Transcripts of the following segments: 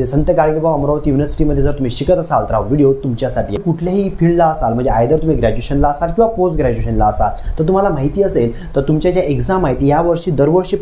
संत गाडगेबाबा अमरावती युनिव्हर्सिटीमध्ये जर तुम्ही शिकत असाल तर हा व्हिडिओ तुमच्यासाठी कुठल्याही फील्डला असाल म्हणजे आयदर तुम्ही ग्रॅज्युएशनला असाल किंवा पोस्ट ग्रॅज्युएशनला असाल तर तुम्हाला माहिती असेल तर तुमच्या ज्या एक्झाम आहेत यावर्षी दरवर्षी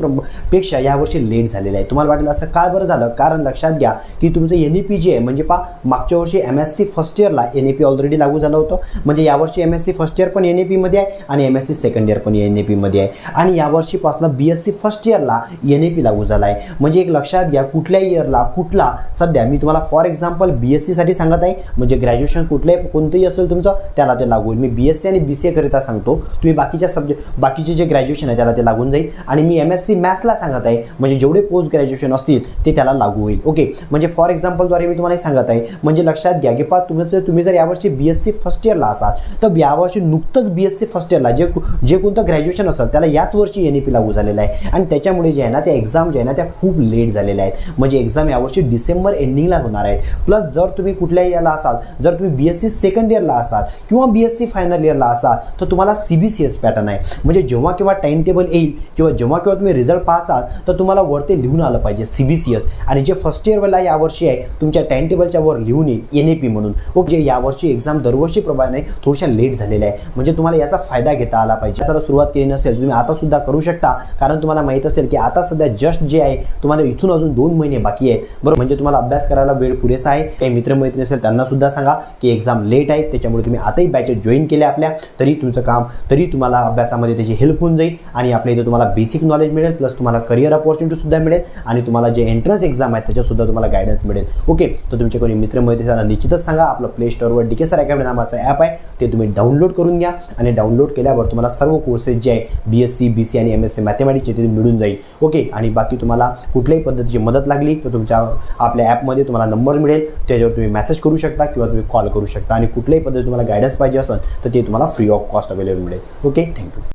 पेक्षा यावर्षी लेट झालेलं आहे. तुम्हाला वाटेल असं काय बरं झालं, कारण लक्षात घ्या की तुमचं NEP जे आहे म्हणजे मागच्या वर्षी MSc फर्स्ट इयरला NEP ऑलरेडी लागू झालं होतं, म्हणजे यावर्षी MSc फर्स्ट इयर पण NEP मध्ये आहे आणि MSc सेकंड इयर पण NEP मध्ये आहे आणि यावर्षीपासून BSc फर्स्ट इयरला NEP लागू झाला आहे. म्हणजे एक लक्षात घ्या कुठल्याही इयरला कुठला सध्या मी तुम्हाला फॉर एक्झाम्पल BSc साठी सांगत आहे, म्हणजे ग्रॅज्युएशन कुठलंही कोणतंही असेल तुमचं त्याला ते लागू होईल. मी BSc आणि BCA करिता सांगतो, तुम्ही बाकीचे जे ग्रॅज्युएशन आहे त्याला ते लागून जाईल आणि मी MSc मॅथ्सला सांगत आहे म्हणजे जेवढे पोस्ट ग्रॅज्युएशन असतील ते त्याला लागू होईल. ओके, म्हणजे फॉर एक्झाम्पलद्वारे मी तुम्हाला सांगत आहे, म्हणजे लक्षात घ्या की तुम्ही जर यावर्षी BSc फर्स्ट इयरला असाल तर यावर्षी नुकतंच BSc फर्स्ट इयरला जे कोणतं ग्रॅज्युएशन असेल त्याला याच वर्षी NEP लागू झालेलं आहे आणि त्याच्यामुळे जे आहे ना त्या एक्झाम जे आहे ना त्या खूप लेट झालेल्या आहेत. म्हणजे एक्झाम यावर्षी डिसेंबर एंडिंगला होणार आहेत. प्लस जर तुम्ही कुठल्याही इयरला असाल, जर तुम्ही BSc सेकंड इयरला असाल किंवा BSc फायनल इयरला असाल तर तुम्हाला CBCS पॅटर्न आहे. म्हणजे जेव्हा केव्हा टाइम टेबल येईल किंवा जेव्हा केव्हा तुम्ही रिझल्ट पासाल तर तुम्हाला वरती लिहून आलं पाहिजे CBCS आणि जे फर्स्ट इयरला यावर्षी आहे तुमच्या टाइम टेबलच्या वर लिहून येईल NEP म्हणून. ओके, यावर्षी एक्झाम दरवर्षी प्रमाणे थोड्याशा लेट झालेल्या आहे, म्हणजे तुम्हाला याचा फायदा घेता आला पाहिजे. जर सुरुवात केली नसेल तुम्ही आता सुद्धा करू शकता, कारण तुम्हाला माहित असेल की आता सध्या जस्ट जे आहे तुम्हाला इथून अजून 2 महिने बाकी आहेत बरोबर. म्हणजे तुम्हाला अभ्यास करायला वेळ पुरेसा आहे. काही मित्रमैत्रिणी असेल त्यांना सुद्धा सांगा की एक्झाम लेट आहे, त्याच्यामुळे तुम्ही आताही बॅचेस जॉईन केल्या आपल्या, तरी तुम्हाला अभ्यासामध्ये त्याची हेल्प होऊन जाईल आणि आपल्या इथे तुम्हाला बेसिक नॉलेज मिळेल, प्लस तुम्हाला करिअर अपॉर्च्युनिटी सुद्धा मिळेल आणि तुम्हाला जे एंट्रन्स एक्झाम आहे त्याच्यात सुद्धा तुम्हाला गायडन्स मिळेल. ओके, तर तुमचे कोणी मित्रमैत्रिणींना निश्चितच सांगा. आपलं प्ले स्टोअरवर DK सर अकॅडमी नावाचं ॲप आहे ते तुम्ही डाउनलोड करून घ्या आणि डाउनलोड केल्यावर तुम्हाला सर्व कोर्सेस जे आहे BSc BCA आणि MSc मॅथमॅटिक्सचे ते मिळून जाईल. ओके, आणि बाकी तुम्हाला कुठल्याही पद्धतीची मदत लागली तर तुमच्या आपल्या ॲपमध्ये तुम्हाला नंबर मिळेल, त्याच्यावर तुम्ही मेसेज करू शकता किंवा तुम्ही कॉल करू शकता आणि कुठल्याही पद्धती तुम्हाला गायडन्स पाहिजे असेल तर ते तुम्हाला फ्री ऑफ कॉस्ट अवेलेबल मिळेल. Okay, thank you.